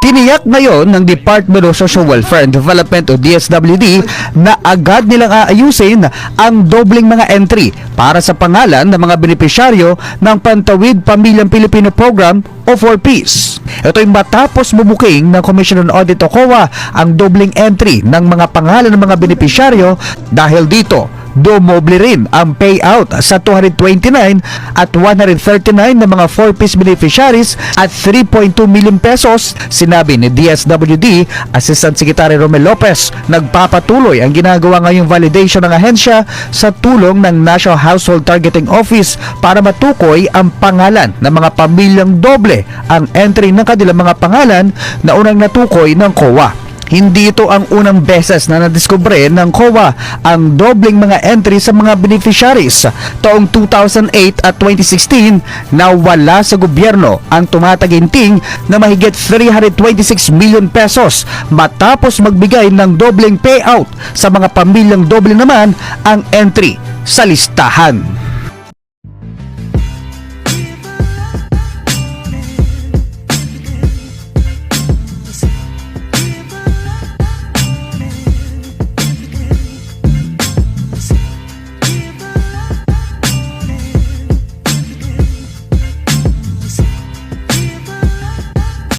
Tiniyak ngayon ng Department of Social Welfare and Development o DSWD na agad nilang aayusin ang dobling mga entry para sa pangalan ng mga benepisyaryo ng Pantawid Pamilyang Pilipino Program o 4Ps. Ito ay matapos bubuking ng Commission on Audit o COA ang dobling entry ng mga pangalan ng mga benepisyaryo. Dahil dito, dumoble rin ang payout sa 229 at 139 ng mga 4Ps beneficiaries at 3.2 million pesos. Sinabi ni DSWD Assistant Secretary Romel Lopez, nagpapatuloy ang ginagawa ngayong validation ng ahensya sa tulong ng National Household Targeting Office para matukoy ang pangalan ng mga pamilyang doble ang entry ng kanilang mga pangalan na unang natukoy ng COA. Hindi ito ang unang beses na nadiskubre ng COA ang dobling mga entry sa mga beneficiaries. Taong 2008 at 2016 na wala sa gobyerno ang tumataginting na mahigit 326 million pesos matapos magbigay ng dobling payout sa mga pamilyang doble naman ang entry sa listahan.